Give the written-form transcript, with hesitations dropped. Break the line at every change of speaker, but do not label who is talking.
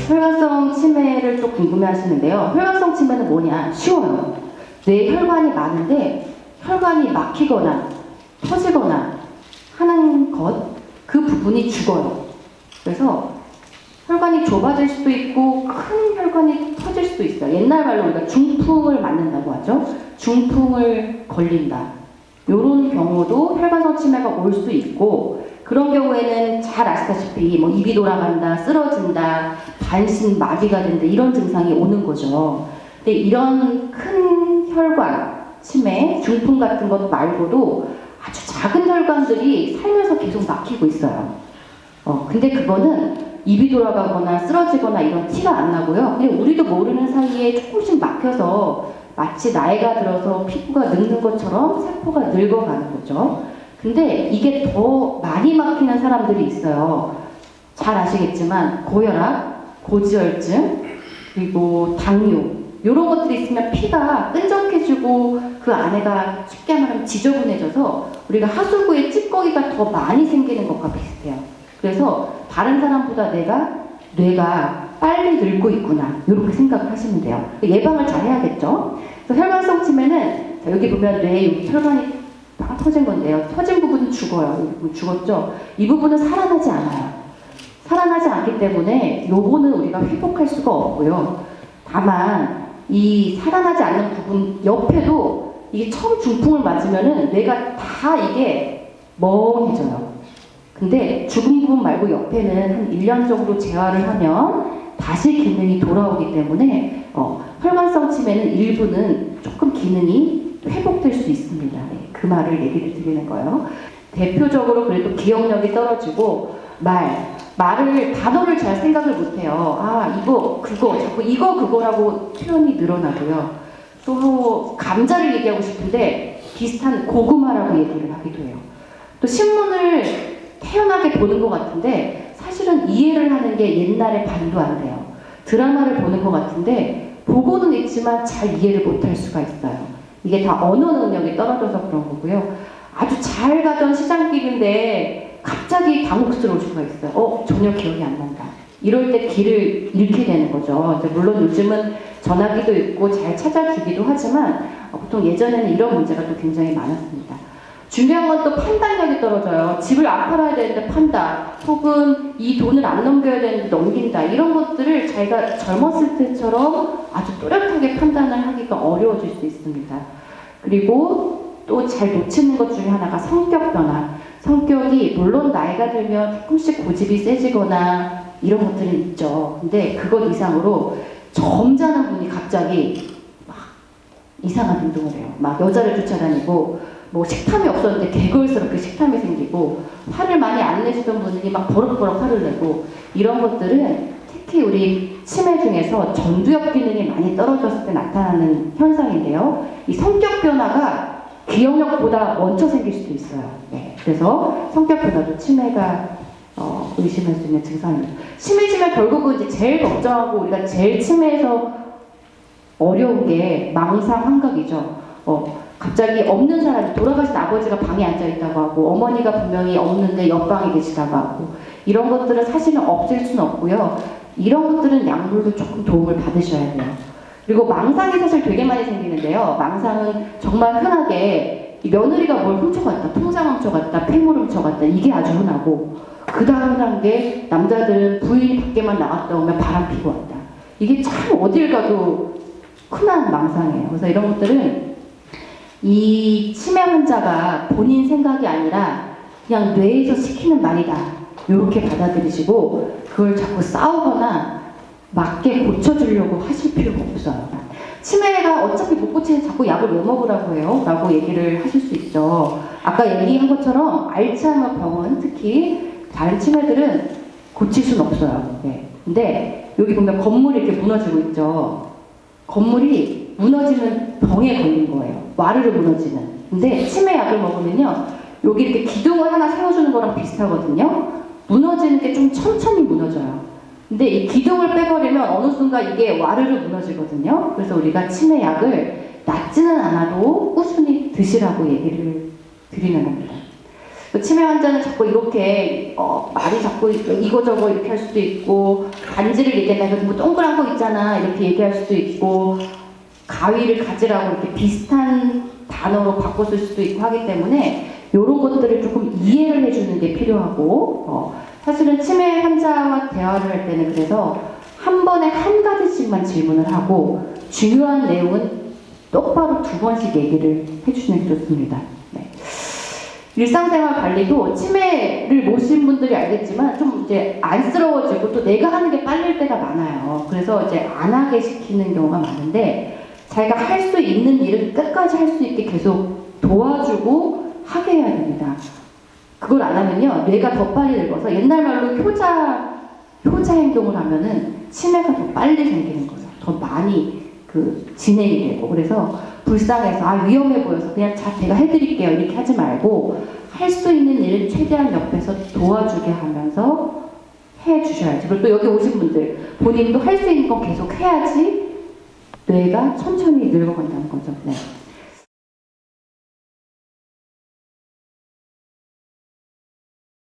혈관성 치매를 또 궁금해 하시는데요. 혈관성 치매는 뭐냐? 쉬워요. 뇌에 혈관이 많은데 혈관이 막히거나 터지거나 하는 것, 그 부분이 죽어요. 그래서 혈관이 좁아질 수도 있고 큰 혈관이 터질 수도 있어요. 옛날 말로 우리가 중풍을 맞는다고 하죠. 중풍을 걸린다. 이런 경우도 혈관성 치매가 올 수 있고, 그런 경우에는 잘 아시다시피 뭐 입이 돌아간다, 쓰러진다, 반신 마비가 된다, 이런 증상이 오는 거죠. 근데 이런 큰 혈관 치매, 중풍 같은 것 말고도 아주 작은 혈관들이 살면서 계속 막히고 있어요. 근데 그거는 입이 돌아가거나 쓰러지거나 이런 티가 안 나고요. 그냥 우리도 모르는 사이에 조금씩 막혀서 마치 나이가 들어서 피부가 늙는 것처럼 세포가 늙어가는 거죠. 근데 이게 더 많이 막히는 사람들이 있어요. 잘 아시겠지만 고혈압, 고지혈증, 그리고 당뇨, 이런 것들이 있으면 피가 끈적해지고 그 안에가 쉽게 말하면 지저분해져서 우리가 하수구에 찌꺼기가 더 많이 생기는 것과 비슷해요. 그래서 다른 사람보다 뇌가 빨리 늙고 있구나, 이렇게 생각을 하시면 돼요. 예방을 잘 해야겠죠. 그래서 혈관성 치매는 여기 보면 뇌에 혈관이 딱 터진 건데요. 터진 부분은 죽어요. 죽었죠. 이 부분은 살아나지 않아요. 살아나지 않기 때문에 요거는 우리가 회복할 수가 없고요. 다만 이 살아나지 않는 부분 옆에도 이게 처음 중풍을 맞으면은 뇌가 다 이게 멍해져요. 근데 죽은 부분 말고 옆에는 한 1년 정도 재활을 하면 다시 기능이 돌아오기 때문에 혈관성 치매는 일부는 조금 기능이 회복될 수 있습니다. 네, 그 말을 얘기를 드리는 거예요. 대표적으로 그래도 기억력이 떨어지고 말을 단어를 잘 생각을 못해요. 이거 그거 자꾸 이거 그거라고 표현이 늘어나고요. 또 감자를 얘기하고 싶은데 비슷한 고구마라고 얘기를 하기도 해요. 또 신문을 태연하게 보는 것 같은데 사실은 이해를 하는 게 옛날에 반도 안 돼요. 드라마를 보는 것 같은데 보고는 있지만 잘 이해를 못할 수가 있어요. 이게 다 언어 능력이 떨어져서 그런 거고요. 아주 잘 가던 시장길인데 갑자기 당혹스러울 수가 있어요. 전혀 기억이 안 난다. 이럴 때 길을 잃게 되는 거죠. 이제 물론 요즘은 전화기도 있고 잘 찾아주기도 하지만 보통 예전에는 이런 문제가 또 굉장히 많았습니다. 중요한 건 또 판단력이 떨어져요. 집을 안 팔아야 되는데 판다. 혹은 이 돈을 안 넘겨야 되는데 넘긴다. 이런 것들을 자기가 젊었을 때처럼 아주 또렷하게 판단을 하기가 어려워질 수 있습니다. 그리고 또 잘 놓치는 것 중에 하나가 성격 변화. 성격이 물론 나이가 들면 조금씩 고집이 세지거나 이런 것들은 있죠. 근데 그것 이상으로 점잖은 분이 갑자기 막 이상한 행동을 해요. 막 여자를 쫓아다니고 뭐 식탐이 없었는데 개걸스럽게 식탐이 생기고 화를 많이 안 내시던 분들이 막 버럭버럭 화를 내고 이런 것들은 특히 우리 치매 중에서 전두엽 기능이 많이 떨어졌을 때 나타나는 현상인데요. 이 성격 변화가 기억력보다 먼저 생길 수도 있어요. 네. 그래서 성격 변화도 치매가 의심할 수 있는 증상입니다. 치매지만 결국은 이제 제일 걱정하고 우리가 제일 치매에서 어려운 게 망상 환각이죠. 갑자기 없는 사람이, 돌아가신 아버지가 방에 앉아있다고 하고 어머니가 분명히 없는데 옆방에 계시다고 하고 이런 것들은 사실은 없앨 수는 없고요. 이런 것들은 약물로 조금 도움을 받으셔야 돼요. 그리고 망상이 사실 되게 많이 생기는데요. 망상은 정말 흔하게 며느리가 뭘 훔쳐갔다, 통장 훔쳐갔다, 폐물 훔쳐갔다, 이게 아주 흔하고, 그 다음 흔한 게 남자들은 부인이 밖에만 나갔다 오면 바람 피고 왔다. 이게 참 어딜 가도 흔한 망상이에요. 그래서 이런 것들은 이 치매 환자가 본인 생각이 아니라 그냥 뇌에서 시키는 말이다, 이렇게 받아들이시고 그걸 자꾸 싸우거나 맞게 고쳐주려고 하실 필요가 없어요. 치매가 어차피 못 고치는 자꾸 약을 왜 먹으라고 해요? 라고 얘기를 하실 수 있죠. 아까 얘기한 것처럼 알츠하이머 병은 특히 다른 치매들은 고칠 수는 없어요. 네. 근데 여기 보면 건물이 이렇게 무너지고 있죠. 건물이 무너지는 병에 걸린 거예요. 와르르 무너지는. 근데 치매 약을 먹으면요, 여기 이렇게 기둥을 하나 세워주는 거랑 비슷하거든요. 무너지는 게 좀 천천히 무너져요. 근데 이 기둥을 빼버리면 어느 순간 이게 와르르 무너지거든요. 그래서 우리가 치매 약을 낫지는 않아도 꾸준히 드시라고 얘기를 드리는 겁니다. 또 치매 환자는 자꾸 이렇게 말이 자꾸 이거저거 이렇게 할 수도 있고, 간지를 얘기한다 뭐 동그란 거 있잖아 이렇게 얘기할 수도 있고, 가위를 가지라고 이렇게 비슷한 단어로 바꿔 쓸 수도 있고 하기 때문에 이런 것들을 조금 이해를 해주는 게 필요하고, 사실은 치매 환자와 대화를 할 때는 그래서 한 번에 한 가지씩만 질문을 하고 중요한 내용은 똑바로 2번씩 얘기를 해주시는 게 좋습니다. 네. 일상생활 관리도 치매를 모신 분들이 알겠지만 좀 이제 안쓰러워지고 또 내가 하는 게 빨릴 때가 많아요. 그래서 이제 안 하게 시키는 경우가 많은데, 자기가 할 수 있는 일을 끝까지 할 수 있게 계속 도와주고 하게 해야 됩니다. 그걸 안 하면요, 뇌가 더 빨리 늙어서 옛날 말로 효자 행동을 하면은 치매가 더 빨리 생기는 거예요. 더 많이 진행이 되고. 그래서 불쌍해서 위험해 보여서 그냥 제가 해드릴게요 이렇게 하지 말고, 할 수 있는 일을 최대한 옆에서 도와주게 하면서 해주셔야지. 그리고 또 여기 오신 분들 본인도 할 수 있는 건 계속 해야지 뇌가 천천히 늙어간다는 거죠. 네.